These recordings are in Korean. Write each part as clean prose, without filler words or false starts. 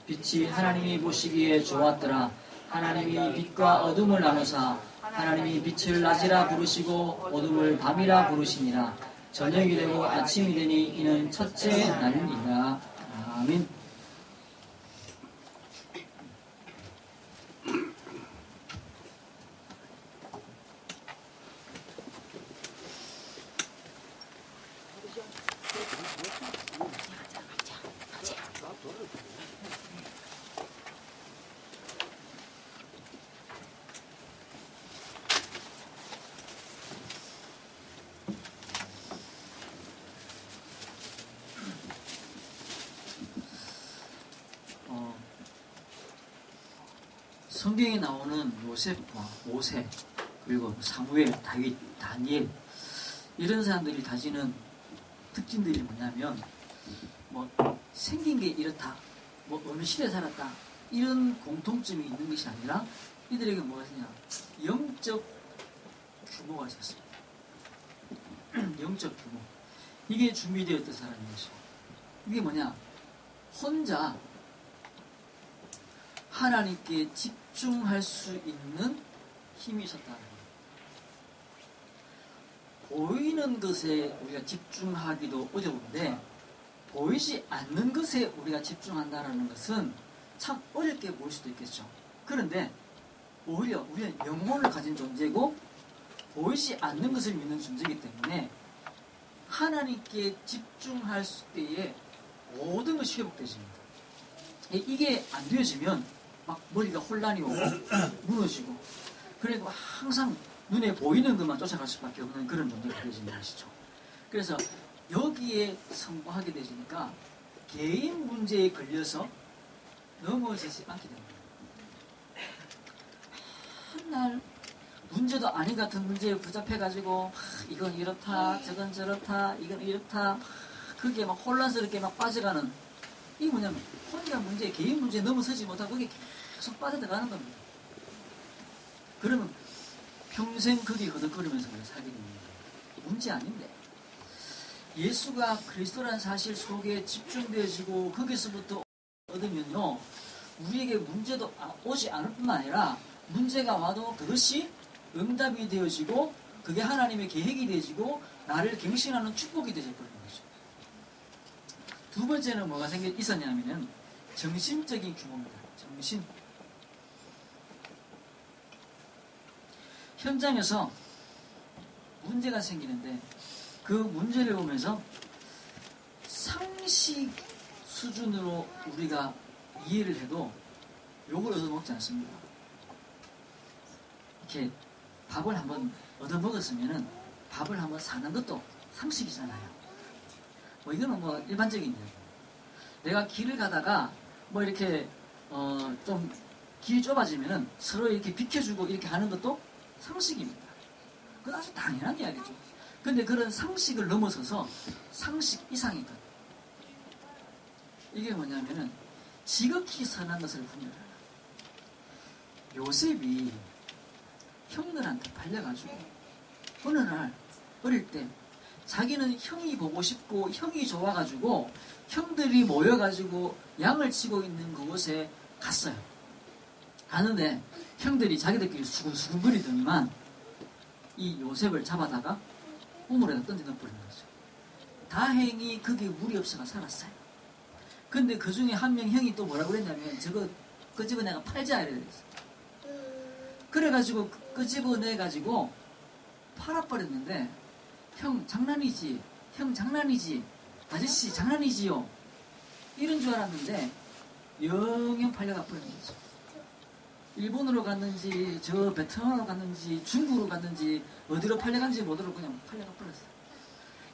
빛이 하나님이 보시기에 좋았더라. 하나님이 빛과 어둠을 나누사 하나님이 빛을 낮이라 부르시고 어둠을 밤이라 부르시니라. 저녁이 되고 아침이 되니 이는 첫째 날이니라. 아멘. 성경에 나오는 요셉과 모세, 그리고 사무엘, 다윗, 다니엘 이런 사람들이 가지는 특징들이 뭐냐면 생긴 게 이렇다, 어느 시대에 살았다 이런 공통점이 있는 것이 아니라 이들에게 뭐가 있냐, 영적 규모가 있었습니다. 영적 규모, 이게 준비되었던 사람인 것이고, 이게 뭐냐, 혼자 하나님께 집중할 수 있는 힘이 있었다는 거예요. 보이는 것에 우리가 집중하기도 어려운데 보이지 않는 것에 우리가 집중한다는 것은 참 어렵게 보일 수도 있겠죠. 그런데 오히려 우리는 영혼을 가진 존재고 보이지 않는 것을 믿는 존재이기 때문에 하나님께 집중할 때에 모든 것이 회복되집니다. 이게 안 되어지면 막 머리가 혼란이 오고 무너지고, 그리고 항상 눈에 보이는 것만 쫓아갈 수밖에 없는 그런 존재가 되어지는 것이죠. 그래서 여기에 성공하게 되니까 개인 문제에 걸려서 넘어지지 않게 됩니다. 한날 문제도 아닌 같은 문제에 붙잡혀가지고 이건 이렇다, 저건 저렇다, 이건 이렇다, 그게 막 혼란스럽게 막 빠져가는, 이게 뭐냐면 혼자 문제, 개인 문제에 넘어서지 못하고 그게 계속 빠져들어가는 겁니다. 그러면 평생 거기 허덕거리면서 살게 됩니다. 문제 아닌데 예수가 그리스도라는 사실 속에 집중되어지고 거기서부터 얻으면요, 우리에게 문제도 오지 않을 뿐만 아니라 문제가 와도 그것이 응답이 되어지고 그게 하나님의 계획이 되어지고 나를 갱신하는 축복이 되어버리는 거죠. 두 번째는 뭐가 있었냐면 정신적인 규모입니다. 정신. 현장에서 문제가 생기는데 그 문제를 보면서 상식 수준으로 우리가 이해를 해도 욕을 얻어먹지 않습니다. 이렇게 밥을 한번 얻어먹었으면은 밥을 한번 사는 것도 상식이잖아요. 이거는 일반적인 이야기. 내가 길을 가다가 이렇게 좀 길이 좁아지면은 서로 이렇게 비켜주고 이렇게 하는 것도 상식입니다. 그건 아주 당연한 이야기죠. 근데 그런 상식을 넘어서서 상식 이상인 것, 이게 뭐냐면은 지극히 선한 것을 분별하라. 요셉이 형들한테 팔려가지고 어느 날 어릴 때 자기는 형이 보고 싶고 형이 좋아가지고 형들이 모여가지고 양을 치고 있는 그곳에 갔어요. 가는데 형들이 자기들끼리 수근수근거리더니만 이 요셉을 잡아다가 우물에다 던져 넣어버린 거죠. 다행히 그게 무리 없이가 살았어요. 근데 그 중에 한 명 형이 또 뭐라고 그랬냐면 저거 끄집어내가 팔자 이랬어요. 그래가지고 끄집어내가지고 팔아버렸는데 형 장난이지, 형 장난이지, 아저씨 장난이지요, 이런 줄 알았는데 영영 팔려가 버린 거죠. 일본으로 갔는지 저 베트남으로 갔는지 중국으로 갔는지 어디로 팔려간지 모르고 그냥 팔려가 버렸어요.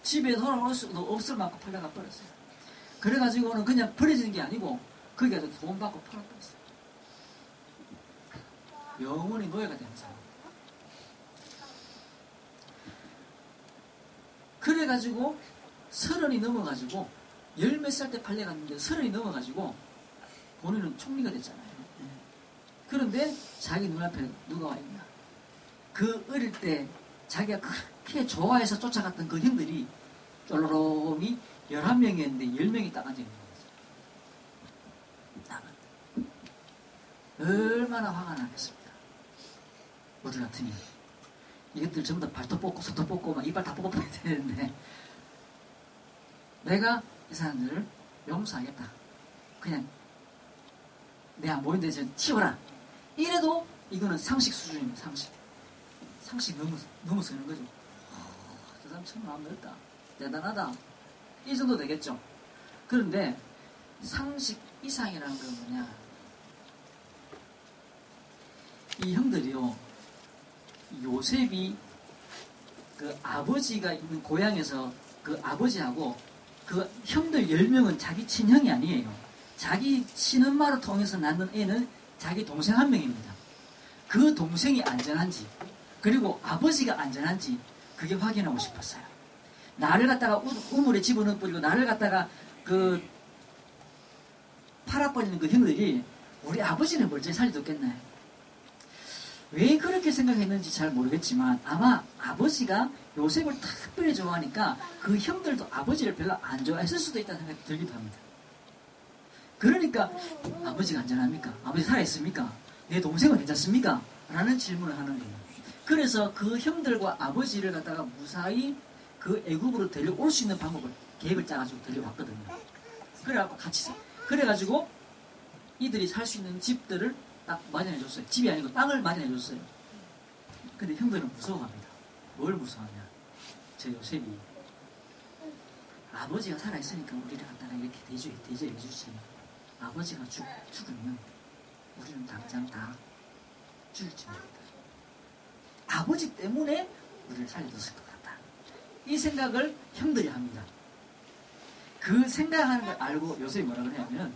집에 돌아올 수도 없을 만큼 팔려가 버렸어요. 그래가지고는 그냥 버려지는 게 아니고 거기 가서 돈 받고 팔아버렸어요. 영원히 노예가 되는 사람. 그래가지고 30이 넘어가지고 10몇 살 때 팔려갔는데 30이 넘어가지고 본인은 총리가 됐잖아요. 그런데 자기 눈앞에 누가 와 있나? 그 어릴 때 자기가 그렇게 좋아해서 쫓아갔던 그 형들이 쫄로롱이 11명이었는데 10명이 딱 앉아있는 거죠. 얼마나 화가 나겠습니까? 우리 같으니 이것들 전부 다 발도 뽑고 손도 뽑고 막 이빨 다 뽑아야 되는데 내가 이 사람들을 용서하겠다. 그냥 내 안 보이는데 좀 치워라. 이래도 이거는 상식 수준입니다. 상식 넘어서는 거죠. 저 사람 참 마음 넓다. 대단하다. 이 정도 되겠죠. 그런데 상식 이상이라는 건 뭐냐? 이 형들이요, 요셉이 그 아버지가 있는 고향에서 그 아버지하고 그 형들 10명은 자기 친형이 아니에요. 자기 친엄마를 통해서 낳는 애는 자기 동생 한 명입니다. 그 동생이 안전한지, 그리고 아버지가 안전한지, 그게 확인하고 싶었어요. 나를 갖다가 우물에 집어넣어 버리고 나를 갖다가 그 팔아버리는 그 형들이 우리 아버지는 멀쩡히 살려뒀겠나요? 왜 그렇게 생각했는지 잘 모르겠지만 아마 아버지가 요셉을 특별히 좋아하니까 그 형들도 아버지를 별로 안 좋아했을 수도 있다는 생각이 들기도 합니다. 그러니까 아버지가 안전합니까? 아버지 살아있습니까? 내 동생은 괜찮습니까? 라는 질문을 하는 거예요. 그래서 그 형들과 아버지를 갖다가 무사히 그 애국으로 데려올 수 있는 방법을 계획을 짜가지고 데려왔거든요. 그래갖고 같이 그래가지고 이들이 살 수 있는 집들을 딱 마련해줬어요. 집이 아니고 땅을 마련해줬어요. 근데 형들은 무서워합니다. 뭘 무서워하냐? 저 요셉이 아버지가 살아있으니까 우리를 갖다가 이렇게 대접해주지. 아버지가 죽으면 우리는 당장 다 죽일지 모릅니다. 아버지 때문에 우리를 살려줬을 것 같다. 이 생각을 형들이 합니다. 그 생각하는 걸 알고 요셉이 뭐라 그러냐면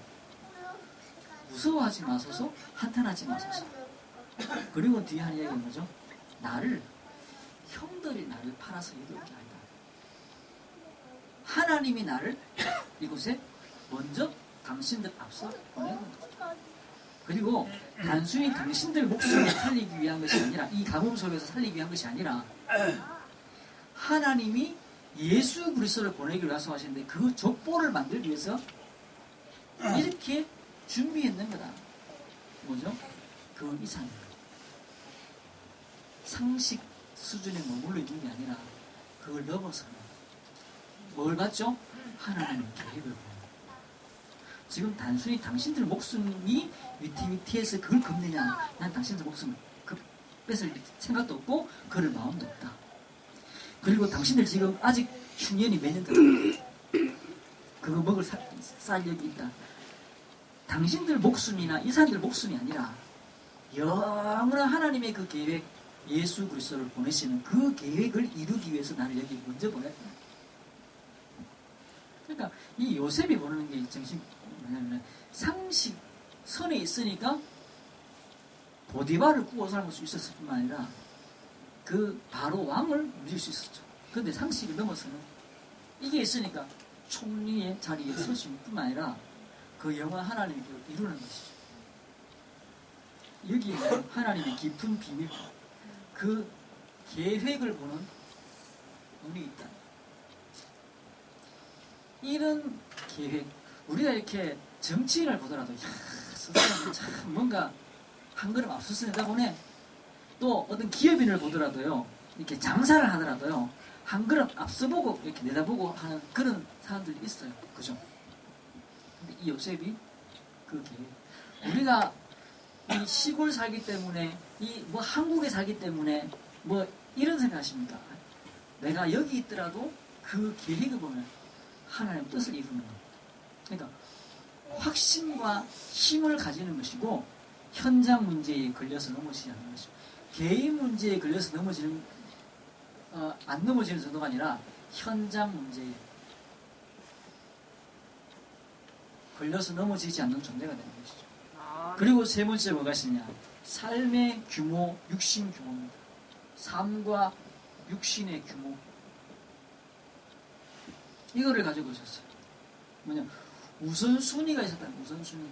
무서워하지 마소서, 한탄하지 마소서. 그리고 뒤에 하는 얘기는 뭐죠? 형들이 나를 팔아서 여기 오게 하다. 하나님이 나를 이곳에 먼저 당신들 앞서 보내는 거다. 그리고 단순히 당신들 목숨을 살리기 위한 것이 아니라, 이 가뭄 속에서 살리기 위한 것이 아니라 하나님이 예수 그리스도를 보내기 위해서 하시는데 그 족보를 만들기 위해서 이렇게 준비했는 거다. 뭐죠? 그 이상입니다. 상식 수준에 머물러 있는 게 아니라 그걸 넘어서는 뭘 봤죠? 하나님의 계획을 보는. 지금 단순히 당신들 목숨이 위태위태해서 그걸 겁내냐? 난 당신들 목숨을 뺏을 생각도 없고 그럴 마음도 없다. 그리고 당신들 지금 아직 흉년이 몇 년 됐다. 그거 먹을 쌀력이 있다. 당신들 목숨이나 이 사람들 목숨이 아니라 영원한 하나님의 그 계획, 예수 그리스도를 보내시는 그 계획을 이루기 위해서 나를 여기 먼저 보냈다. 그러니까 이 요셉이 보는 게 정신 뭐냐면 상식 선에 있으니까 보디발을 구워 삶을 수 있었을 뿐만 아니라 그 바로 왕을 누릴 수 있었죠. 그런데 상식을 넘어서는 이게 있으니까 총리의 자리에 설 수 있는 뿐만 아니라 그 영원 하나님의 계획을 이루는 것이죠. 여기에 하나님의 깊은 비밀, 그 계획을 보는 눈이 있다. 이런 계획, 우리가 이렇게 정치인을 보더라도, 저 사람이 참 뭔가 한 걸음 앞서서 내다보네. 또 어떤 기업인을 보더라도요, 이렇게 장사를 하더라도요, 한 걸음 앞서보고 이렇게 내다보고 하는 그런 사람들이 있어요. 그죠? 근데 이 요셉이 그 계획. 우리가 이 시골 살기 때문에, 이 뭐 한국에 살기 때문에, 뭐 이런 생각 하십니까? 내가 여기 있더라도 그 계획을 보면 하나님의 뜻을 이루는 겁니다. 그러니까 확신과 힘을 가지는 것이고 현장 문제에 걸려서 넘어지지 않는 것이죠. 개인 문제에 걸려서 안 넘어지는 정도가 아니라 현장 문제에 걸려서 넘어지지 않는 존재가 되는 것이죠. 그리고 세 번째 뭐가 있느냐? 삶의 규모, 육신 규모입니다. 삶과 육신의 규모. 이거를 가지고 있었어요. 뭐냐? 우선순위가 있었다. 우선순위.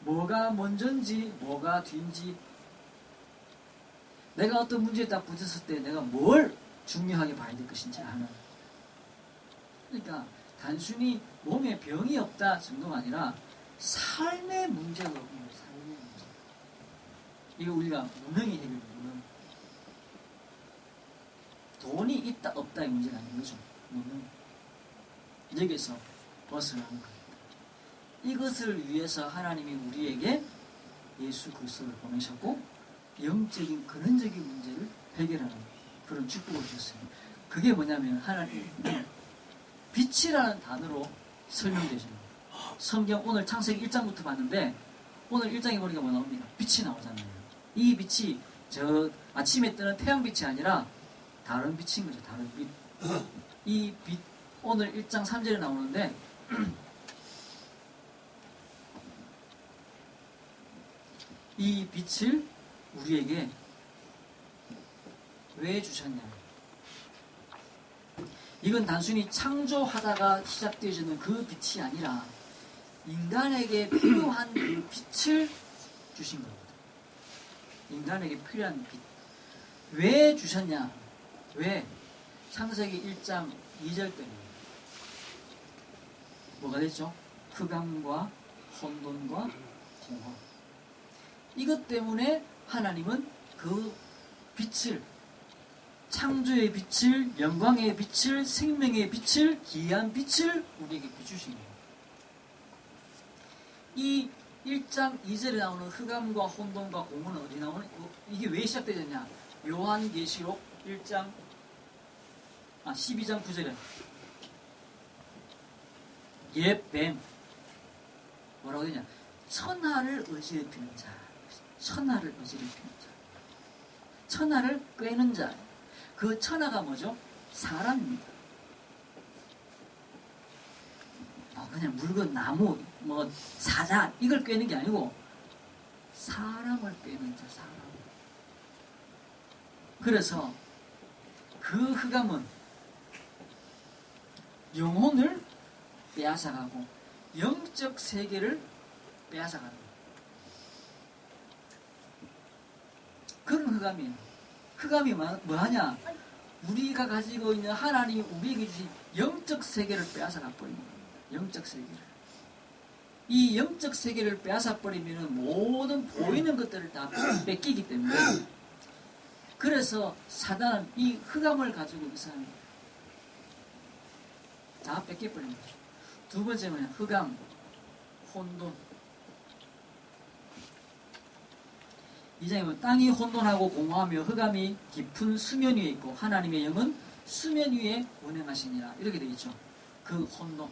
뭐가 먼저인지, 뭐가 뒤인지. 내가 어떤 문제에 딱 부딪혔을 때 내가 뭘 중요하게 봐야 될 것인지 하는. 그러니까 단순히 몸에 병이 없다 정도가 아니라 삶의 문제가 없는 삶의 문제. 이거 우리가 무능이 해결되는 무능. 돈이 있다 없다의 문제가 아닌 거죠. 무능. 여기서 벗어나는 겁니다. 이것을 위해서 하나님이 우리에게 예수 그리스도를 보내셨고 영적인 근원적인 문제를 해결하는 그런 축복을 주셨어요. 그게 뭐냐면 하나님 빛이라는 단어로 설명되십니다. 성경 오늘 창세기 1장부터 봤는데 오늘 1장에 보니까 뭐 나옵니까? 빛이 나오잖아요. 이 빛이 저 아침에 뜨는 태양빛이 아니라 다른 빛인 거죠. 다른 빛. 이 빛 오늘 1장 3절에 나오는데 이 빛을 우리에게 왜 주셨냐? 이건 단순히 창조하다가 시작되어지는 그 빛이 아니라 인간에게 필요한 그 빛을 주신 겁니다. 인간에게 필요한 빛. 왜 주셨냐? 왜? 창세기 1장 2절 때문에. 뭐가 됐죠? 흑암과 혼돈과 공허. 이것 때문에 하나님은 그 빛을, 창조의 빛을, 영광의 빛을, 생명의 빛을, 기이한 빛을 우리에게 비추신 거예요. 이 1장 2절에 나오는 흑암과 혼돈과 공허는 어디 나오는? 이게 왜 시작되느냐? 요한계시록 12장 9절에 옛뱀 뭐라고 되냐? 천하를 어지럽히는 자. 천하를 어지럽히는 자. 천하를 꿰는 자. 그 천하가 뭐죠? 사람입니다. 그냥 물건, 나무, 뭐 사자 이걸 꿰는 게 아니고 사람을 꿰는 자. 사람. 그래서 그 흑암은 영혼을 빼앗아가고 영적 세계를 빼앗아가는 거예요. 그런 흑암이에요. 흑암이 뭐하냐? 우리가 가지고 있는 하나님이 우리에게 주신 영적 세계를 빼앗아가 버리는 겁니다. 영적 세계를. 이 영적 세계를 빼앗아 버리면 모든 보이는 것들을 다 뺏기기 때문에 그래서 사단은 이 흑암을 가지고 이 사람이 다 뺏겨버리는 거죠. 두 번째는 흑암, 혼돈. 이 장에 보면 땅이 혼돈하고 공허하며 흑암이 깊은 수면 위에 있고 하나님의 영은 수면 위에 운행하시니라. 이렇게 되겠죠. 그 혼돈.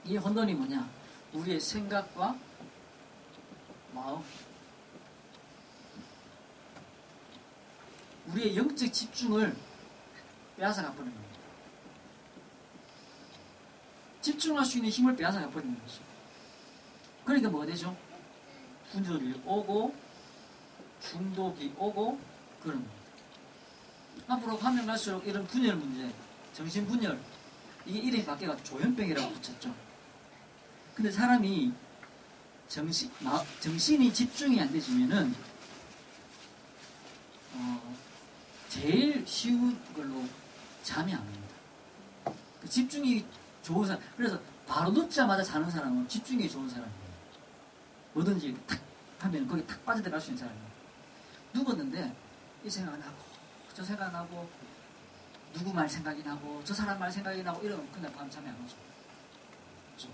이 혼돈이 뭐냐? 우리의 생각과 마음, 우리의 영적 집중을 빼앗아가 버리는 겁니다. 집중할 수 있는 힘을 빼앗아가 버리는 거죠. 그러니까 뭐가 되죠? 분열이 오고 중독이 오고 그런 겁니다. 앞으로 가면 갈수록 이런 분열 문제, 정신분열, 이게 이름이 바뀌어서 조현병이라고 붙였죠. 근데 사람이 정신이 집중이 안 되지면은 제일 쉬운 걸로 잠이 안 옵니다. 그 집중이 좋은 사람, 그래서 바로 눕자마자 자는 사람은 집중이 좋은 사람이에요. 뭐든지 탁 하면 거기 탁 빠져들어갈 수 있는 사람이에요. 누웠는데 이 생각 나고 저 생각 나고 누구 말 생각이 나고 저 사람 말 생각이 나고 이러면 그냥 밤 잠이 안 오죠. 그렇죠?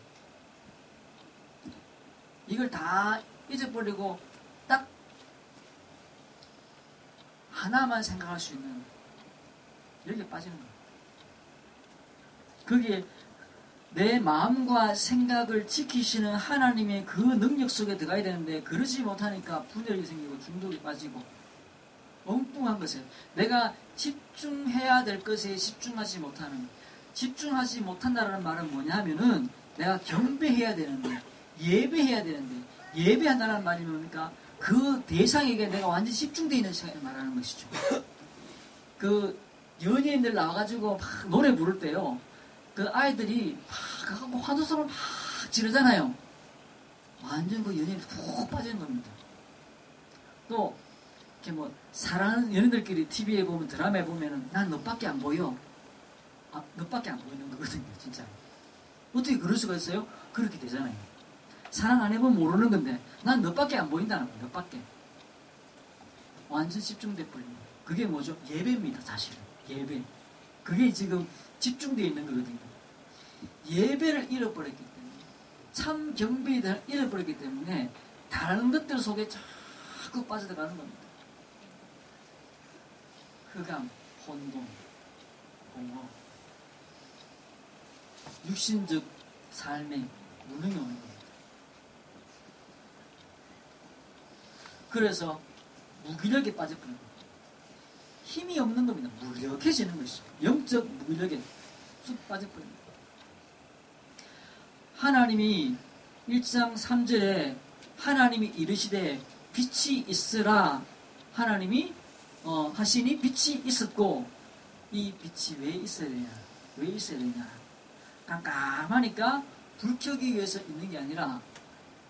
이걸 다 잊어버리고 딱 하나만 생각할 수 있는 여기에 빠지는 거예요. 거기에 내 마음과 생각을 지키시는 하나님의 그 능력 속에 들어가야 되는데 그러지 못하니까 분열이 생기고 중독이 빠지고 엉뚱한 것에 내가 집중해야 될 것에 집중하지 못한다는 말은 뭐냐 하면은 내가 경배해야 되는데 예배해야 되는데 예배한다는 말이 뭡니까? 그 대상에게 내가 완전히 집중되어 있는 시간을 말하는 것이죠. 그 연예인들 나와가지고 막 노래 부를 때요. 그 아이들이 막 환호성을 막 지르잖아요. 완전 그 연예인이 푹 빠지는 겁니다. 또 이렇게 뭐 사랑하는 연인들끼리 TV에 보면 드라마에 보면은 난 너밖에 안 보여. 너밖에 안 보이는 거거든요, 진짜. 어떻게 그럴 수가 있어요? 그렇게 되잖아요. 사랑 안 해보면 모르는 건데 난 너밖에 안 보인다는 거예요. 너밖에. 완전 집중돼 버립니다. 그게 뭐죠? 예배입니다. 사실은 예배. 그게 지금 집중되어 있는 거거든요. 예배를 잃어버렸기 때문에, 참 경배를 잃어버렸기 때문에 다른 것들 속에 자꾸 빠져들어가는 겁니다. 흑암, 혼돈, 공허, 육신적 삶에 무능이 오는 겁니다. 그래서 무기력에 빠져버리는 겁니다. 힘이 없는 겁니다. 무력해지는 것이죠. 영적 무기력에 쑥 빠져버립니다. 하나님이 1장 3절에 하나님이 이르시되 빛이 있으라 하나님이 하시니 빛이 있었고, 이 빛이 왜 있어야 되냐? 왜 있어야 되냐? 깜깜하니까 불 켜기 위해서 있는 게 아니라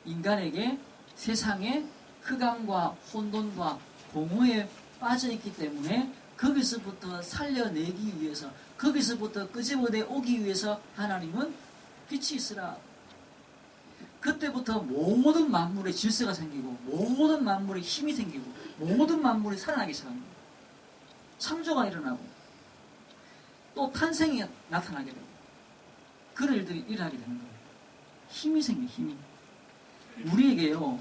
인간에게 세상에 흑암과 혼돈과 공허에 빠져있기 때문에 거기서부터 살려내기 위해서, 거기서부터 끄집어내 오기 위해서 하나님은 빛이 있으라. 그때부터 모든 만물의 질서가 생기고, 모든 만물의 힘이 생기고, 모든 만물이 살아나기 시작합니다. 창조가 일어나고 또 탄생이 나타나게 되고 그런 일들이 일어나게 되는 거예요. 힘이 생겨요. 힘이. 우리에게요,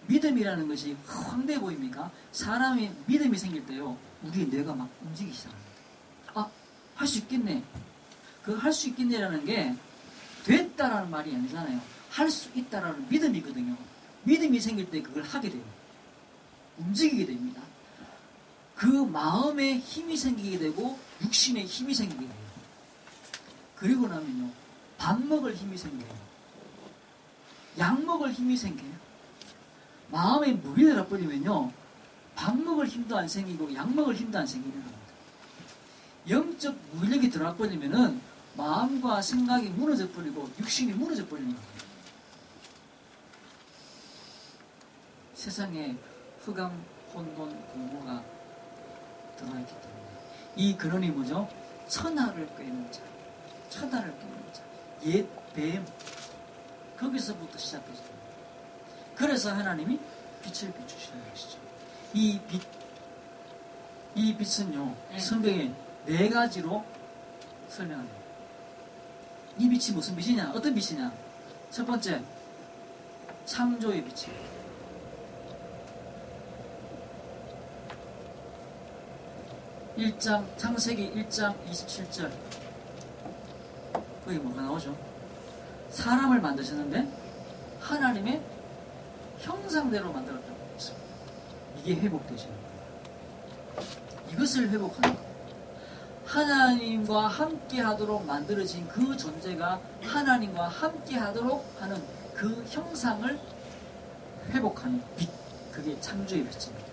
믿음이라는 것이 황대해 보입니까? 사람이 믿음이 생길 때요, 우리의 뇌가 막 움직이기 시작합니다. 아, 할 수 있겠네. 그 할 수 있겠네라는 게 됐다라는 말이 아니잖아요. 할 수 있다라는 믿음이거든요. 믿음이 생길 때 그걸 하게 돼요. 움직이게 됩니다. 그 마음에 힘이 생기게 되고 육신에 힘이 생기게 돼요. 그리고 나면요, 밥 먹을 힘이 생겨요. 약 먹을 힘이 생겨요. 마음에 무게 들어버리면요, 밥 먹을 힘도 안 생기고 약 먹을 힘도 안 생기는 겁니다. 영적 무력이 들어버리면은 마음과 생각이 무너져 버리고 육신이 무너져 버리는 겁니다. 세상에 흑암, 혼돈, 공허가 들어있기 때문에 이 근원이 뭐죠? 천하를 꿰는 자, 천하를 꿰는 자, 옛 뱀, 거기서부터 시작해서, 그래서 하나님이 빛을 비추시는 것이죠. 이 빛은요, 성경에 4가지로 설명합니다. 이 빛이 무슨 빛이냐? 어떤 빛이냐? 첫 번째, 창조의 빛입니다. 창세기 1장 27절. 거기 뭐가 나오죠? 사람을 만드셨는데 하나님의 형상대로 만들었다고 했습니다. 이게 회복되시는 거예요. 이것을 회복하는 거예요. 하나님과 함께 하도록 만들어진 그 존재가 하나님과 함께 하도록 하는 그 형상을 회복하는 빛, 그게 창조의 빛입니다.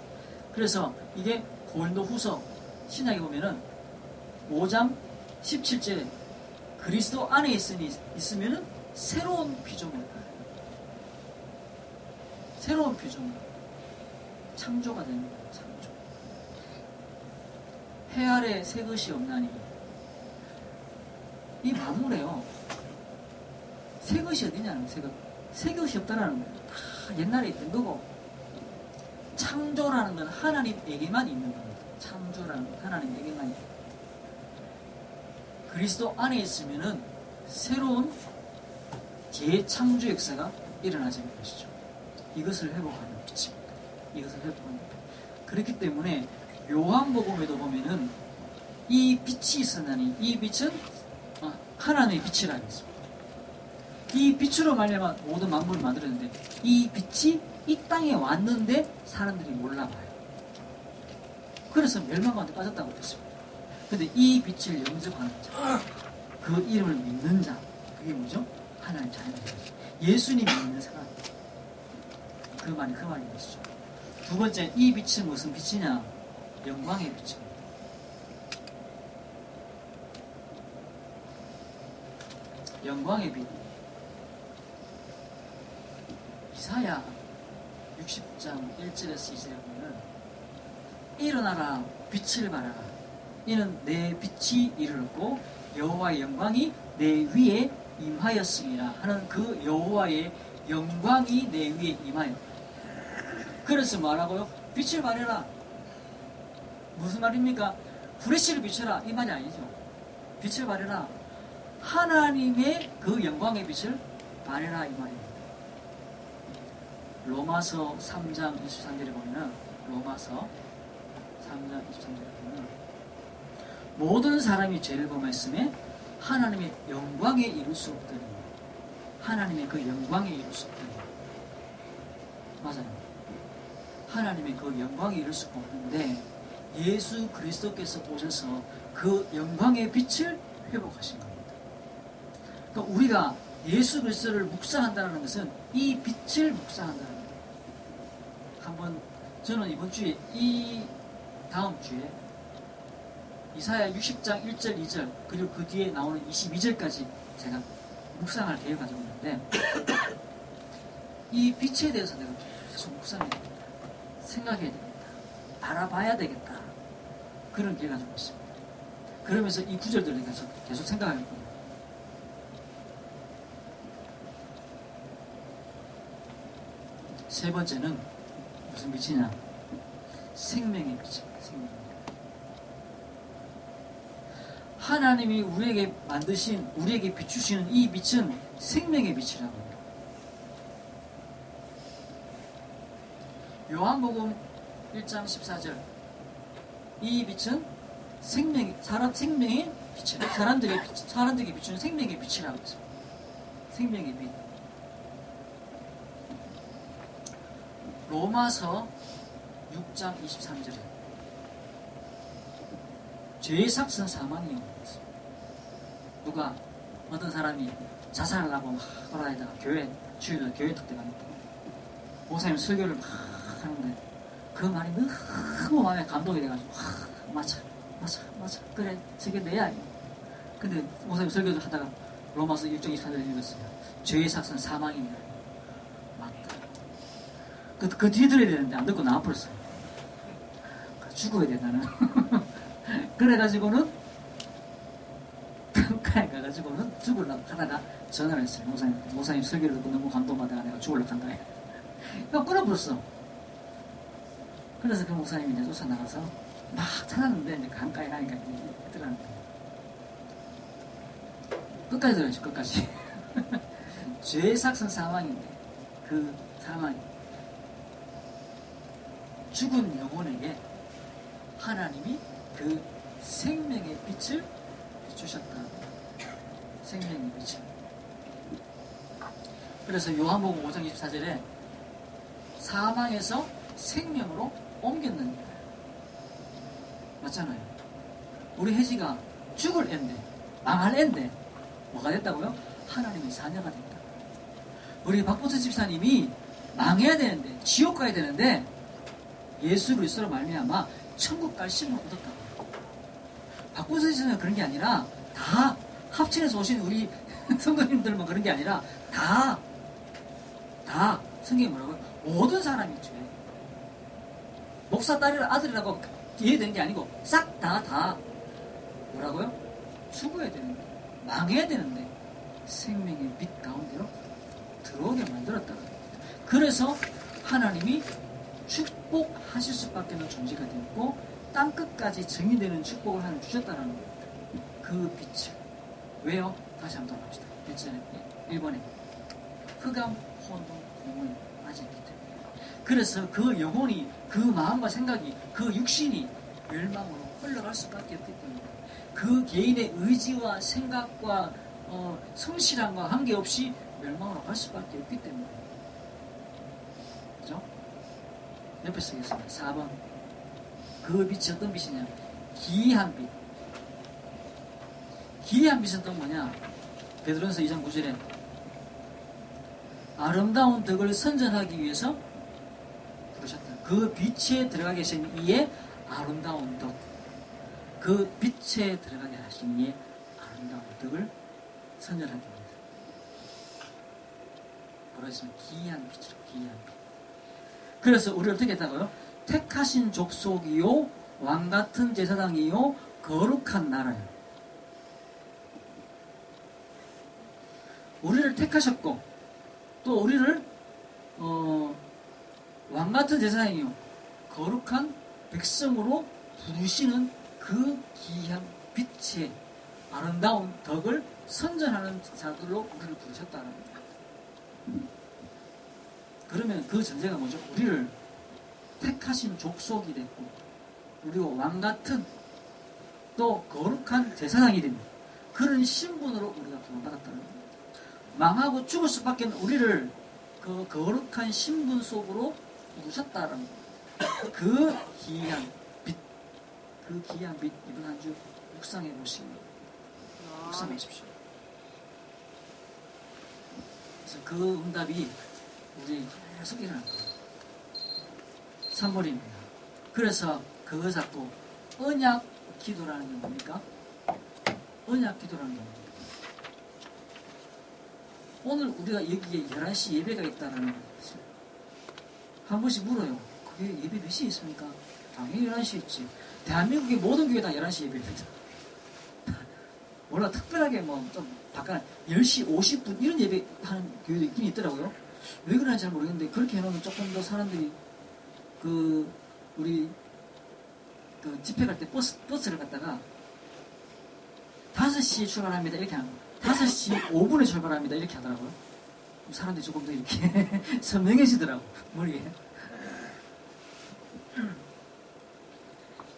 그래서 이게 고린도후서 신약에 보면은 5장 17절에 그리스도 안에 있으면은 새로운 피조물, 새로운 피조물, 창조가 되는 거예요. 창조. 해 아래 새 것이 없나니. 이 만물에요, 새 것이 어디냐는 거예요. 새 것이 없다라는 거예요. 다 옛날에 있던 거고, 창조라는 건 하나님에게만 있는 겁니다. 창조라는 건 하나님에게만 있는 겁니다. 그리스도 안에 있으면은 새로운 재창조 역사가 일어나지는 것이죠. 이것을 회복하는 빛입니다. 이것을 회복하는 빛. 그렇기 때문에 요한복음에도 보면은 이 빛이 있었나니, 이 빛은 하나님의 빛이라고 했습니다. 이 빛으로 말미암아 모든 만물을 만들었는데, 이 빛이 이 땅에 왔는데 사람들이 몰라봐요. 그래서 멸망 가운데 빠졌다고 했습니다. 근데 이 빛을 영접하는 자, 그 이름을 믿는 자, 그게 뭐죠? 하나님 자녀입니다. 예수님 믿는 사람. 그 말이 것이죠. 두 번째, 이 빛은 무슨 빛이냐? 영광의 빛입니다. 영광의 빛. 이사야 60장 1절에서 2절에 보면, 일어나라, 빛을 발하라. 이는 내 빛이 이르렀고 여호와의 영광이 내 위에 임하였음이라 하는 그 여호와의 영광이 내 위에 임하여. 그래서 말하고요, 빛을 발해라. 무슨 말입니까? 후레쉬를 비춰라 이 말이 아니죠. 빛을 발해라. 하나님의 그 영광의 빛을 발해라 이 말입니다. 로마서 3장 23절에 보면은 로마서 3장 23절에 보면 모든 사람이 죄를 범했음에 하나님의 영광에 이룰 수 없더니 하나님의 그 영광에 이룰 수 없더니 맞아요. 하나님의 그 영광에 이룰 수 없는데 예수 그리스도께서 오셔서 그 영광의 빛을 회복하신 겁니다. 그러니까 우리가 예수 그리스도를 묵상한다는 것은 이 빛을 묵상한다는 겁니다. 한번 저는 이번 주에 이 다음 주에 이사야 60장 1절 2절 그리고 그 뒤에 나오는 22절까지 제가 묵상할 계획을 가지고 있는데 이 빛에 대해서 내가 계속 묵상해야 됩니다. 생각해야 됩니다. 바라봐야 되겠다. 그런 계획을 가지고 있습니다. 그러면서 이 구절들을 계속 생각할 겁니다. 세 번째는 무슨 빛이냐? 생명의 빛입니다. 생명의 빛. 하나님이 우리에게 만드신, 우리에게 비추시는 이 빛은 생명의 빛이라고 합니다. 요한복음 1장 14절 이 빛은 생명의 빛이라 사람들에게 비추는 생명의 빛이라고 했습니다. 생명의 빛. 로마서 6장 23절에 죄의 삭은 사망이요. 누가 어떤 사람이 자살하려고 막 돌아다니다가 주일날 교회 특대 갑니다. 목사님 설교를 막 하는데 그 말이 너무 마음에 감동이 돼가지고 맞아 그래 저게 내야. 근데 목사님 설교를 하다가 로마서 6장 23절을 읽었어요. 죄의 삭은 사망이냐. 맞다. 그 뒤에 들어야 되는데 안 듣고 나와버렸어요. 죽어야 돼 나는. 그래가지고는 평가에 가가지고는 죽으려고 하다가 전화를 했어요. 목사님 설교를 듣고 너무 감동받아가 내가 죽으려고 한다. 그러니까 끊어버렸어. 그래서 그 목사님이 이제 쫓아나가서 막 찾았는데 이제 강가에 가니까 있더라는 거예요. 끝까지 들어야죠. 끝까지. 죄의 삭은 사망인데 그 사망이 죽은 영혼에게 하나님이 그 생명의 빛을 비추셨다. 생명의 빛을. 그래서 요한복음 5장 24절에 사망에서 생명으로 옮겼느니라. 맞잖아요. 우리 혜지가 죽을 앤데, 망할 앤데 뭐가 됐다고요? 하나님의 자녀가 됐다. 우리 박보수 집사님이 망해야 되는데, 지옥 가야 되는데 예수 그리스도로 말미암아 천국 갈 신을 얻었다. 박보수 집사님은 그런 게 아니라 다 합친해서 오신 우리 성도님들만 그런 게 아니라 다 성경이 뭐라고요? 모든 사람이 죄. 목사 딸이라 아들이라고 이해되는 게 아니고 싹 다 뭐라고요? 죽어야 되는데 망해야 되는데 생명의 빛 가운데로 들어오게 만들었다. 그래서 하나님이 축복하실 수밖에 없는 존재가 되었고 땅끝까지 증인되는 축복을 하나님 주셨다는 겁니다. 그 빛을. 왜요? 다시 한번 합시다. 1번에 흑암, 혼돈, 공허에 빠져있기 때문에. 그래서 그 영혼이, 그 마음과 생각이, 그 육신이 멸망으로 흘러갈 수밖에 없기 때문에 그 개인의 의지와 생각과 성실함과 관계없이 멸망으로 갈 수밖에 없기 때문에. 그죠? 옆에 쓰겠습니다. 4번. 그 빛이 어떤 빛이냐? 기이한 빛. 기이한 빛은 또 뭐냐? 베드로전서 2장 9절에 아름다운 덕을 선전하기 위해서 부르셨다. 그 빛에 들어가 계신 이의 아름다운 덕. 그 빛에 들어가게 하신 이의 아름다운 덕을 선전하기 위해서. 뭐라 했으면 기이한 빛이라. 기이한 빛. 그래서 우리를 어떻게 했다고요? 택하신 족속이요 왕같은 제사장이요 거룩한 나라요. 우리를 택하셨고 또 우리를 왕같은 제사장이요 거룩한 백성으로 부르시는 그 귀한 빛의 아름다운 덕을 선전하는 자들로 우리를 부르셨다는 거예요. 그러면 그 전제가 뭐죠? 우리를 택하신 족속이 됐고, 그리고 왕같은 또 거룩한 제사장이 됩니다. 그런 신분으로 우리가 구원받았다는 겁니다. 망하고 죽을 수밖에 없는 우리를 그 거룩한 신분 속으로 부르셨다는 겁니다. 그 귀한 빛, 이번 한 주 묵상해 보시기 묵상하십시오. 그래서 그 응답이 우리 계속 일어날 거예요. 3월입니다. 그래서 그거 잡고 언약 기도라는 게 뭡니까? 언약 기도라는 게 뭡니까? 오늘 우리가 여기에 11시 예배가 있다는 것을 한 번씩 물어요. 그게 예배 몇 시에 있습니까? 당연히 11시에 있지. 대한민국의 모든 교회 다 11시 예배입니다. 몰라, 특별하게 뭐 좀 바깥 10시 50분 이런 예배 하는 교회도 있긴 있더라고요. 왜 그런지 잘 모르겠는데 그렇게 해놓으면 조금 더 사람들이 우리 집회 갈 때 버스를 갔다가 5시에 출발합니다 이렇게 하는 거예요. 5시 5분에 출발합니다 이렇게 하더라고요. 사람들이 조금 더 이렇게 선명해지더라고 머리에.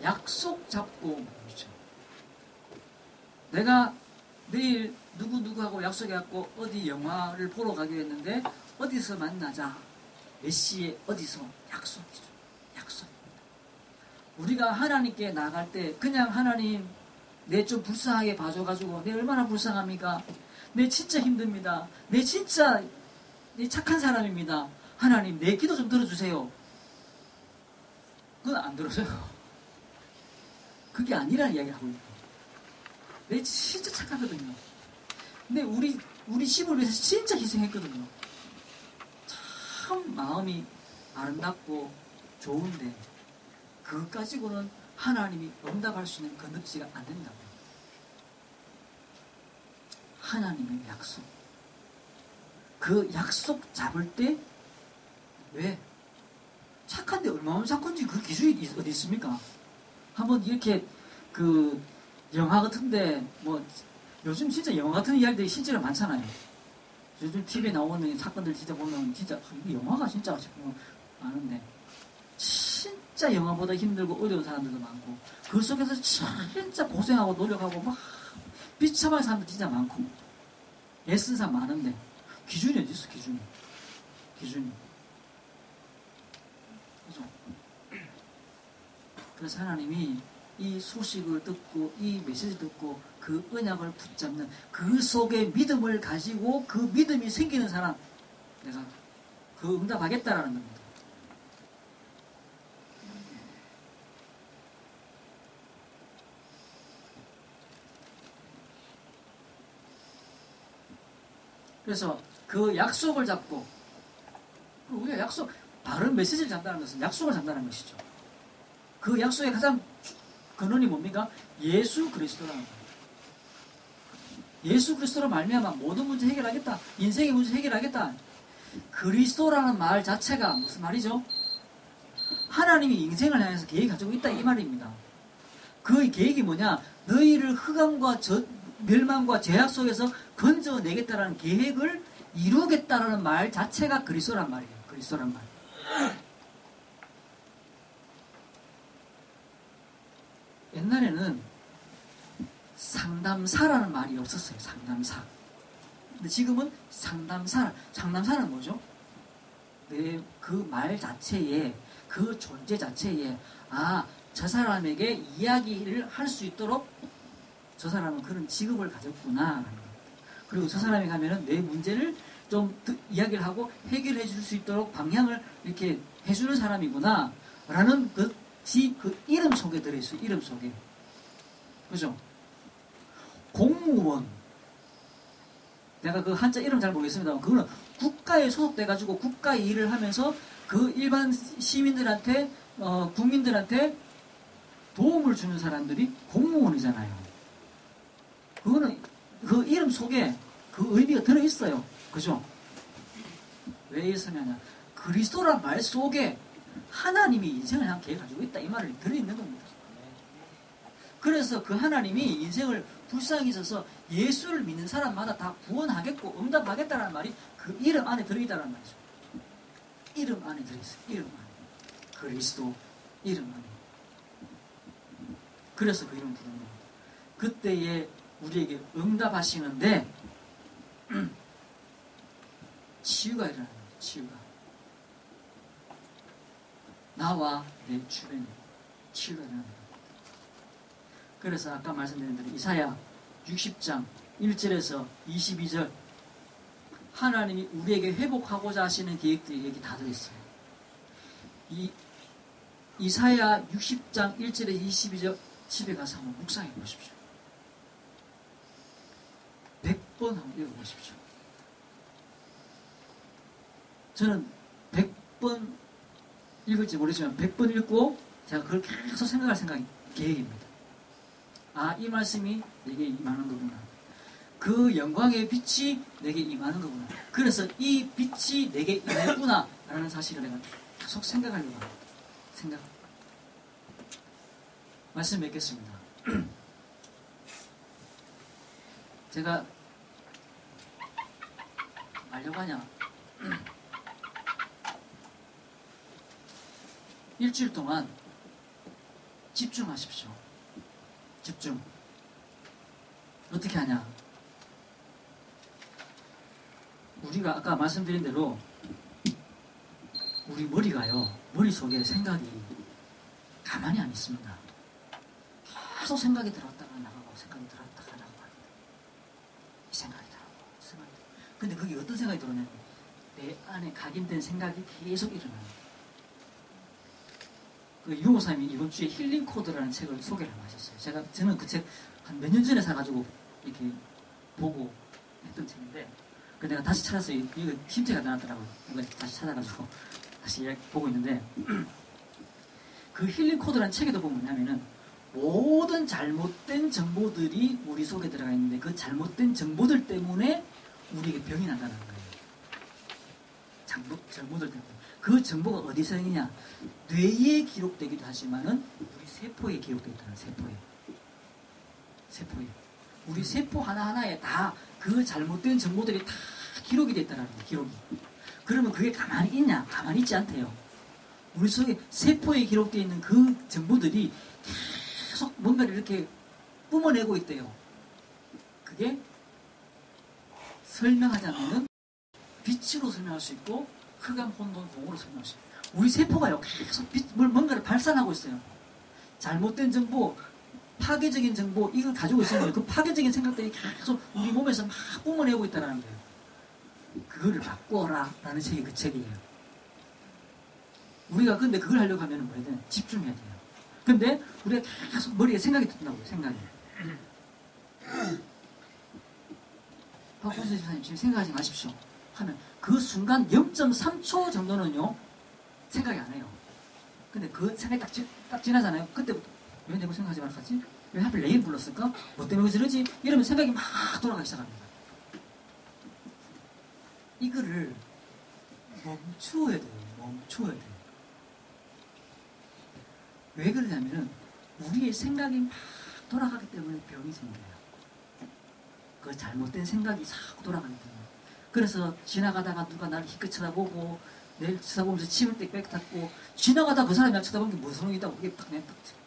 약속 잡고 그렇죠. 내가 내일 누구하고 약속해갖고 어디 영화를 보러 가기로 했는데 어디서 만나자. 몇 시에 어디서 약속이죠. 약속입니다. 우리가 하나님께 나갈 때 그냥 하나님 내 좀 불쌍하게 봐줘가지고 내 얼마나 불쌍합니까? 내 진짜 힘듭니다. 내 진짜 착한 사람입니다. 하나님 내 기도 좀 들어주세요. 그건 안 들어줘요. 그게 아니라는 이야기를 하고 있고. 내 진짜 착하거든요. 근데 우리 집을 위해서 진짜 희생했거든요. 참 마음이 아름답고 좋은데 그것 가지고는 하나님이 응답할 수 있는 건덕지가 안 된다고. 하나님의 약속. 그 약속 잡을 때 왜? 착한데 얼마나 착한지 그 기준이 어디 있습니까? 한번 이렇게 영화 같은데 뭐 요즘 진짜 영화 같은 이야기들이 실제로 많잖아요. 요즘 TV에 나오는 사건들 진짜 보면 진짜 이 영화가 진짜 싶으면 아는데 진짜 영화보다 힘들고 어려운 사람들도 많고 그 속에서 진짜 고생하고 노력하고 막 비참한 사람들 진짜 많고 애쓴 사람 많은데 기준이 어디 있어? 기준이 그죠? 그래서 하나님이 이 소식을 듣고 이 메시지를 듣고 그 언약을 붙잡는 그 속에 믿음을 가지고 그 믿음이 생기는 사람 내가 그 응답하겠다라는 겁니다. 그래서 그 약속을 잡고 우리가 바른 메시지를 잡는다는 것은 약속을 잡는다는 것이죠. 그 약속의 가장 근원이 뭡니까? 예수 그리스도라는 거예요. 예수 그리스도로 말미암아 모든 문제 해결하겠다. 인생의 문제 해결하겠다. 그리스도라는 말 자체가 무슨 말이죠? 하나님이 인생을 향해서 계획을 가지고 있다 이 말입니다. 그 계획이 뭐냐? 너희를 흑암과 멸망과 죄악 속에서 건져내겠다라는 계획을 이루겠다라는 말 자체가 그리스도란 말이에요. 그리스도란 말. 옛날에는 상담사라는 말이 없었어요. 상담사. 근데 지금은 상담사는 뭐죠? 그 말 자체에, 그 존재 자체에, 저 사람에게 이야기를 할 수 있도록 저 사람은 그런 직업을 가졌구나. 그리고 저 사람이 가면은 내 문제를 좀 이야기를 하고 해결해 줄 수 있도록 방향을 이렇게 해주는 사람이구나. 라는 것이 그 이름 속에 들어있어요. 이름 속에. 그죠? 공무원. 내가 그 한자 이름 잘 모르겠습니다만 그거는 국가에 소속돼가지고 국가의 일을 하면서 그 일반 시민들한테 국민들한테 도움을 주는 사람들이 공무원이잖아요. 그거는 그 이름 속에 그 의미가 들어있어요. 그죠? 왜 있으냐면 그리스도란 말 속에 하나님이 인생을 향해 계획 가지고 있다 이 말을 들어있는 겁니다. 그래서 그 하나님이 인생을 불쌍히 있어서 예수를 믿는 사람마다 다 구원하겠고 응답하겠다는 말이 그 이름 안에 들어있다는 말이죠. 이름 안에 들어있어요. 이름 안에. 그리스도 이름 안에. 그래서 그 이름 부르는 겁니다. 그때에 우리에게 응답하시는데 치유가 일어나는 거예요. 치유가. 나와 내 주변에 치유가 일어나는 거예요. 그래서 아까 말씀드린 대로 이사야 60장 1절에서 22절 하나님이 우리에게 회복하고자 하시는 계획들이 여기 다 들어있어요. 이사야 60장 1절에서 22절 집에 가서 한번 묵상해 보십시오. 100번 한번 읽어보십시오. 저는 100번 읽을지 모르지만 100번 읽고 제가 그걸 계속 생각할 계획입니다. 아, 이 말씀이 내게 임하는 거구나. 그 영광의 빛이 내게 임하는 거구나. 그래서 이 빛이 내게 임했구나 라는 사실을 내가 계속 생각하려고 합니다. 말씀 맺겠습니다. 제가 말려고 하냐? 일주일 동안 집중하십시오. 집중. 어떻게 하냐? 우리가 아까 말씀드린 대로 우리 머리가요, 머릿속에 생각이 가만히 안 있습니다. 계속 생각이 들어왔다가 나가고 생각이 들어왔다가 나가고 이 생각이 들어오고 근데 그게 어떤 생각이 들어오냐면 내 안에 각인된 생각이 계속 일어나요. 그 유모사님이 이번 주에 힐링 코드라는 책을 소개를 하셨어요. 저는 그 책 한 몇 년 전에 사가지고 이렇게 보고 했던 책인데, 그 내가 다시 찾아서 이거 힌트가 나왔더라고요. 이거 다시 찾아가지고 다시 보고 있는데, 그 힐링 코드라는 책에도 보면 뭐냐면은 모든 잘못된 정보들이 우리 속에 들어가 있는데 그 잘못된 정보들 때문에 우리에게 병이 난다는 거예요. 정보들 때문에. 그 정보가 어디서 있느냐? 뇌에 기록되기도 하지만은 우리 세포에 기록되어 있다는 세포에. 우리 세포 하나하나에 다 그 잘못된 정보들이 다 기록이 됐다는 거예요. 기록이. 그러면 그게 가만히 있냐? 가만히 있지 않대요. 우리 속에 세포에 기록되어 있는 그 정보들이 계속 뭔가를 이렇게 뿜어내고 있대요. 그게 설명하자면은 빛으로 설명할 수 있고 흑암, 혼돈, 공으로 설명할 수 있어요. 우리 세포가요, 계속 뭔가를 발산하고 있어요. 잘못된 정보, 파괴적인 정보, 이걸 가지고 있으면 그 파괴적인 생각들이 계속 우리 몸에서 막 뿜어내고 있다는 거예요. 그거를 바꿔라 라는 책이 그 책이에요. 우리가 근데 그걸 하려고 하면 뭐 해야 되나? 집중해야 돼요. 근데 우리가 계속 머리에 생각이 든다고요, 생각이. 박훈수 집사님 지금 생각하지 마십시오. 하면 그 순간 0.3초 정도는요 생각이 안 해요. 근데 그 생각이 딱 지나잖아요. 그때부터 왜 내가 생각하지 말았지? 왜 하필 내일 불렀을까? 뭐 때문에 저러지? 이러면 생각이 막 돌아가기 시작합니다. 이거를 멈추어야 돼요. 멈추어야 돼요. 왜 그러냐면은 우리의 생각이 막 돌아가기 때문에 병이 생겨요. 그 잘못된 생각이 자꾸 돌아가기 때문에. 그래서 지나가다가 누가 나를 희끗 쳐다보고 내일 쳐다보면서 침을 빽빽 닦고 지나가다 그 사람이 날 쳐다보는 게 무슨 소용이 있다고 그게 딱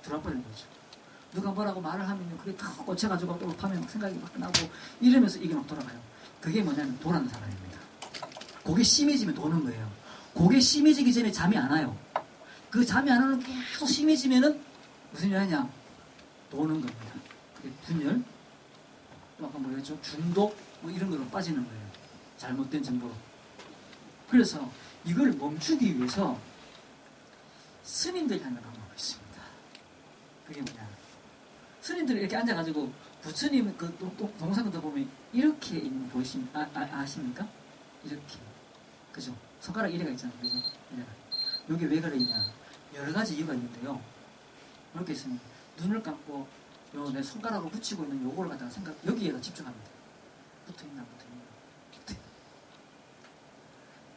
들어와 버리는 거죠. 누가 뭐라고 말을 하면 그게 딱 꽂혀가지고 또 밤에 막 생각이 막 나고 이러면서 이게 막 돌아가요. 그게 뭐냐면 도라는 사람입니다. 그게 심해지면 도는 거예요. 그게 심해지기 전에 잠이 안 와요. 그 잠이 안 오는 계속 심해지면은 무슨 일 하냐? 도는 겁니다. 그게 분열, 또 아까 뭐였죠? 중독, 뭐 이런 거로 빠지는 거예요. 잘못된 정보로. 그래서 이걸 멈추기 위해서 스님들이 하는 방법이 있습니다. 그게 뭐냐? 스님들이 이렇게 앉아가지고 부처님 그 동상도 보면 이렇게 있는 거 아십니까? 이렇게. 그죠? 손가락 이래가 있잖아요. 그죠? 이래가. 여기 왜 그래 있냐? 여러 가지 이유가 있는데요. 이렇게 있으면 눈을 감고 요 내 손가락으로 붙이고 있는 요거를 갖다가 여기에다 집중합니다. 붙어있나.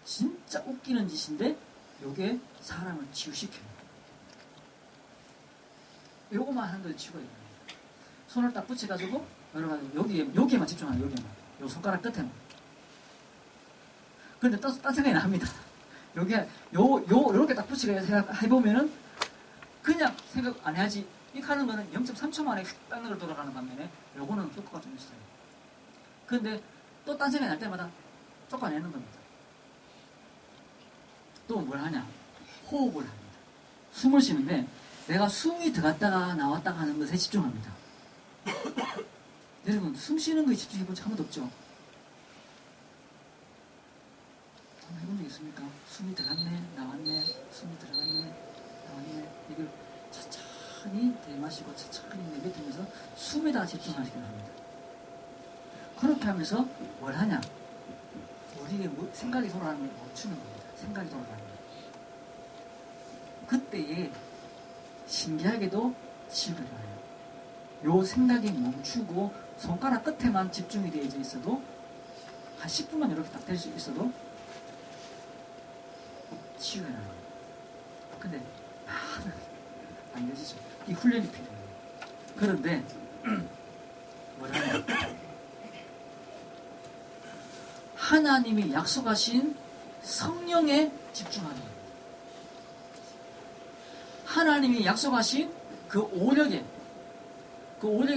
진짜 웃기는 짓인데 요게 사람을 치유시켜요. 요거만 하는 걸 치유가 있는 거예요. 손을 딱 붙여가지고 여러가지고 여기에만 집중하는 여기에만 요 손가락 끝에만. 근데 딴 생각이 납니다. 여기에 요렇게 딱 붙이고 해보면은 그냥 생각 안 해야지 이 하는 거는 0.3초 만에 딴 걸 돌아가는 반면에 요거는 효과가 좀 있어요. 근데 또 딴 생각이 날 때마다 쫓아내는 겁니다. 또 뭘 하냐? 호흡을 합니다. 숨을 쉬는데 내가 숨이 들어갔다가 나왔다가 하는 것에 집중합니다. 여러분 숨 쉬는 거에 집중해본 적 한 번도 없죠? 한번 해본 적 있습니까? 숨이 들어갔네 나왔네 숨이 들어갔네 나왔네 이걸 천천히 대마시고 천천히 내뱉으면서 숨에다가 집중하시기 바랍니다. 그렇게 하면서 뭘 하냐? 우리의 생각이 돌아가는 걸 멈추는 겁니다. 생각이 돌아가는 거. 그때에 신기하게도 치유가 일어나요. 요 생각이 멈추고 손가락 끝에만 집중이 되어 있어도 한 10분만 이렇게 딱 될 수 있어도 치유가 일어나요. 근데 안 되시죠? 이 훈련이 필요해요. 그런데 뭐라냐? 하나님이 약속하신 성령에 집중하는 거예요. 하나님이 약속하신 그 오력에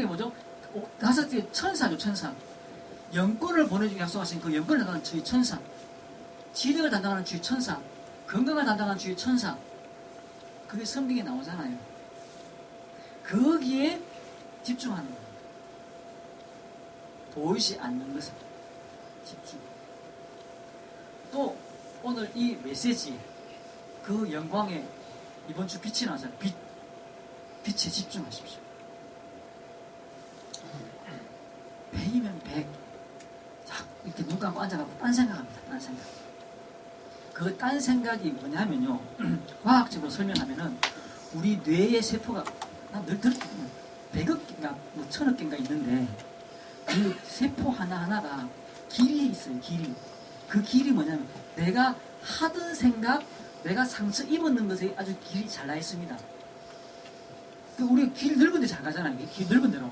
뭐죠? 다섯째 천사죠, 천사. 영권을 보내주기 약속하신 그 영권을 담당하는 주의 천사. 지력을 담당하는 주의 천사. 건강을 담당하는 주의 천사. 그게 성경에 나오잖아요. 거기에 집중하는 겁니다. 보이지 않는 것에 집중. 또 오늘 이 메시지 그 영광에 이번 주 빛이 나잖아요. 빛에 집중하십시오. 100이면 100. 자, 이렇게 눈 감고 앉아가고 딴 생각합니다. 딴 생각. 그 딴 생각이 뭐냐면요. 과학적으로 설명하면은 우리 뇌의 세포가 늘 100억 개인가 뭐 1000억 개인가 있는데 그 세포 하나하나가 길이 있어요. 길이. 그 길이 뭐냐면 내가 하던 생각, 내가 상처 입었는 것에 아주 길이 잘 나 있습니다. 우리가 길 넓은 데 잘 가잖아요. 길 넓은 데로.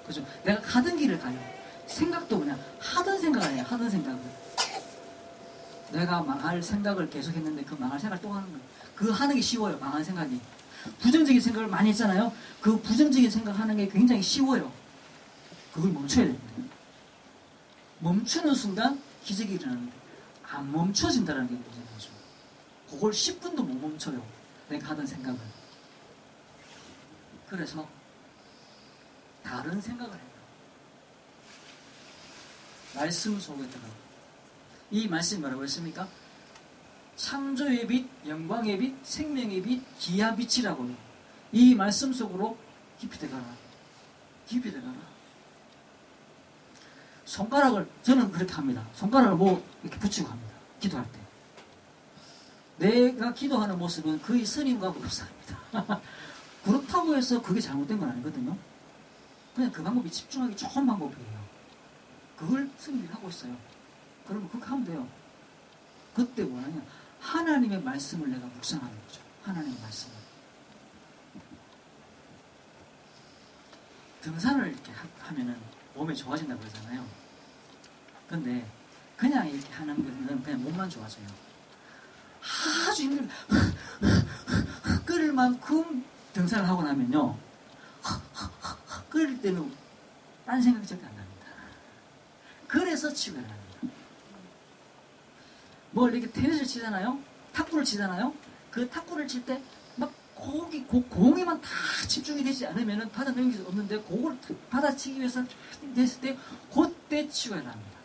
그죠? 내가 가던 길을 가요. 생각도 그냥 하던 생각을 해요. 하던 생각을. 내가 망할 생각을 계속 했는데 그 망할 생각을 또 하는 거예요. 그거 하는 게 쉬워요. 망한 생각이. 부정적인 생각을 많이 했잖아요. 그 부정적인 생각하는 게 굉장히 쉬워요. 그걸 멈춰야 됩니다. 멈추는 순간 기적이 일어나는데 안 멈춰진다는 게 문제인 거죠. 그걸 10분도 못 멈춰요. 내가 하던 생각을. 그래서 다른 생각을 해요. 말씀 속에 들어. 이 말씀이 뭐라고 했습니까? 창조의 빛, 영광의 빛, 생명의 빛, 기아 빛이라고요. 이 말씀 속으로 깊이 들어가라. 깊이 들어가라. 손가락을 저는 그렇게 합니다. 손가락을 뭐 이렇게 붙이고 합니다. 기도할 때. 내가 기도하는 모습은 거의 스님과 흡사합니다. 그렇다고 해서 그게 잘못된 건 아니거든요. 그냥 그 방법이 집중하기 좋은 방법이에요. 그걸 스님이 하고 있어요. 그러면 그렇게 하면 돼요. 그때 뭐하냐? 하나님의 말씀을 내가 묵상하는 거죠. 하나님의 말씀을. 등산을 이렇게 하면은 몸이 좋아진다고 그러잖아요. 근데 그냥 이렇게 하는 거는 그냥 몸만 좋아져요. 아주 힘들게 끓을 만큼 등산을 하고 나면요. 끓을 때는 딴 생각이 절대 안 납니다. 그래서 치유가 납니다. 뭐 이렇게 테니스를 치잖아요. 탁구를 치잖아요. 그 탁구를 칠 때 막 공에만 다 집중이 되지 않으면 받아 넘길 수 없는데 그걸 받아치기 위해서 됐을 때 그때 치유가 납니다.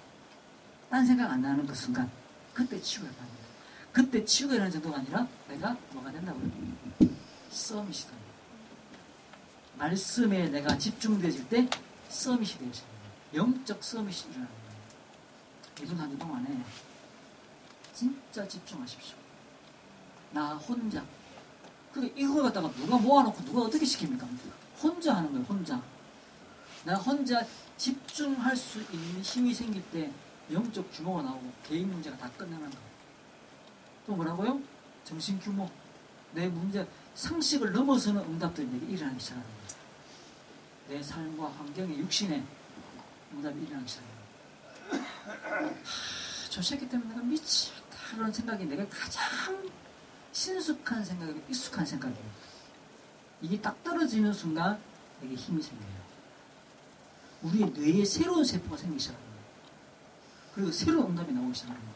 딴 생각 안 나는 그 순간 그때 치유가 납니다. 그때 치유가 일어나는 정도가 아니라 내가 뭐가 된다고요? 서밋이 됩니다. 말씀에 내가 집중되어질 때 서밋이 되어집니다. 영적 서밋이 일어나는 거예요. 이번 한 주 동안에 진짜 집중하십시오. 나 혼자. 그러니까 이걸 갖다가 누가 모아놓고 누가 어떻게 시킵니까? 혼자 하는 거예요. 혼자. 나 혼자 집중할 수 있는 힘이 생길 때 영적 규모가 나오고 개인 문제가 다 끝나는 거예요. 또 뭐라고요? 정신 규모. 내 문제 상식을 넘어서는 응답들이 내게 일어나기 시작하는 거예요. 내 삶과 환경에 육신에 응답이 일어나기 시작해요. 저 새끼 때문에 내가 미치겠다는 생각이 내가 가장 친숙한 생각이고 익숙한 생각이에요. 이게 딱 떨어지는 순간 내게 힘이 생겨요. 우리의 뇌에 새로운 세포가 생기기 시작합니다. 그리고 새로운 응답이 나오기 시작합니다.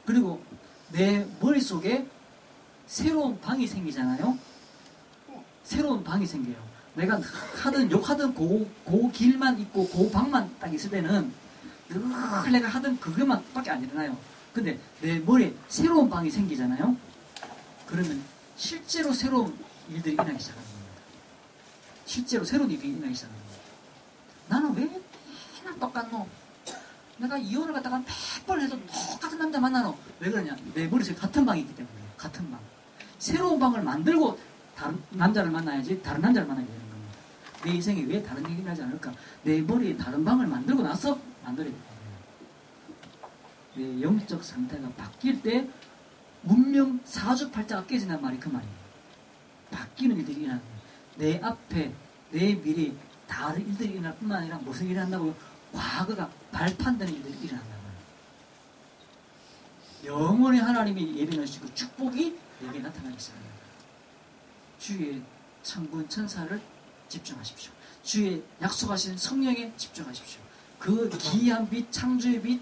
그리고 내 머릿속에 새로운 방이 생기잖아요. 새로운 방이 생겨요. 내가 하든 욕하든 그 길만 있고 그 방만 딱 있을 때는 늘 내가 하던 그것만 밖에 안 일어나요. 근데 내 머리에 새로운 방이 생기잖아요. 그러면 실제로 새로운 일들이 일어나기 시작하는 겁니다. 실제로 새로운 일이 일어나기 시작하는 겁니다. 나는 왜 맨날 똑같노? 내가 이혼을 갖다가 100번 해도 똑같은 남자 만나노? 왜 그러냐? 내 머릿속에 같은 방이 있기 때문에. 같은 방. 새로운 방을 만들고 다른 남자를 만나야지 다른 남자를 만나야 되는 겁니다. 내 인생에 왜 다른 얘기를 하지 않을까? 내 머리에 다른 방을 만들고 나서 만들어야 됩니다. 내 영적 상태가 바뀔 때 문명 사주팔자가 깨진단 말이 그 말이에요. 바뀌는 일들이 일어나는 거예요. 내 앞에 내 미래에 다른 일들이 일어날 뿐만 아니라 무슨 일이 일어난다고요? 과거가 발판되는 일들이 일어난다는 거예요. 영원히 하나님이 예비하시고 축복이 내게 나타나기 시작합니다. 주의 천군 천사를 집중하십시오. 주의 약속하신 성령에 집중하십시오. 그 기이한 빛, 창조의 빛,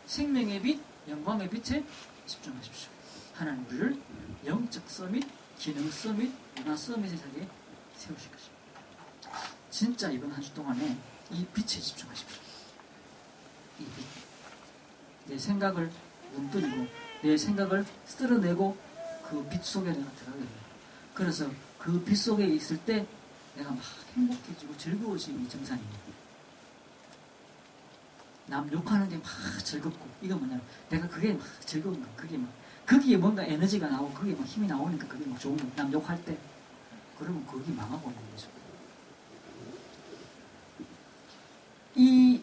생명의 빛, 영광의 빛에 집중하십시오. 하나님 우리를 영적 서밋, 기능 서밋, 문화 서밋의 자리에 세우실 것입니다. 진짜 이번 한 주 동안에 이 빛에 집중하십시오. 이 빛. 내 생각을 눈뜨리고 내 생각을 쓸어내고 그 빛 속에 내가 들어가게 돼요. 그래서 그 빛 속에 있을 때 내가 막 행복해지고 즐거워지는 이 정상이에요. 남 욕하는 게 막 즐겁고, 이거 뭐냐면 내가 그게 막 즐거운 거야. 그게 막 거기에 뭔가 에너지가 나오고 그게 막 힘이 나오니까 그게 막 좋은 거야. 남 욕할 때. 그러면 거기 망하고 있는 거죠. 이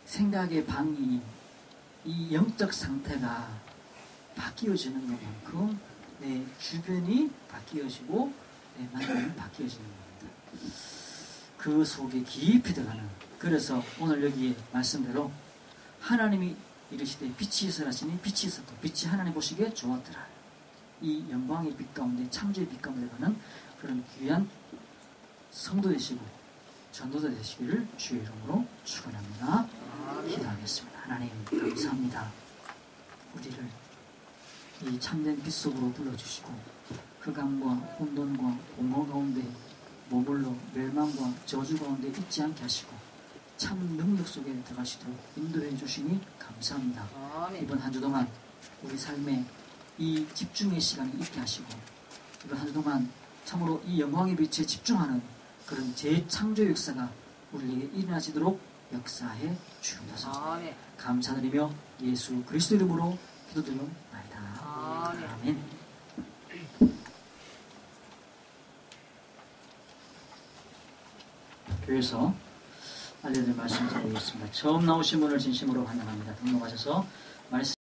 생각의 방이, 이 영적 상태가 바뀌어지는 것만큼 내 주변이 바뀌어지고 내 만남이 바뀌어지는 겁니다. 그 속에 깊이 들어가는. 그래서 오늘 여기에 말씀대로 하나님이 이르시되 빛이 있으라시니 빛이 있었고 빛이 하나님 보시기에 좋았더라. 이 영광의 빛 가운데, 창조의 빛 가운데 가는 그런 귀한 성도 되시고 전도자 되시기를 주의 이름으로 축원합니다. 기도하겠습니다. 하나님 감사합니다. 우리를 이 참된 빛 속으로 불러주시고 흑암과 혼돈과 공허 가운데 머물러 멸망과 저주 가운데 있지 않게 하시고 참 능력 속에 들어가시도록 인도해 주시니 감사합니다. 이번 한 주 동안 우리 삶에 이 집중의 시간이 있게 하시고 이번 한 주 동안 참으로 이 영광의 빛에 집중하는 그런 재창조 역사가 우리에게 일어나시도록 역사해 주옵소서. 감사드리며 예수 그리스도 이름으로 기도드리옵나이다. 아멘. 교회에서 알려드릴 말씀 드리겠습니다. 처음 나오신 분을 진심으로 환영합니다. 등록하셔서 말씀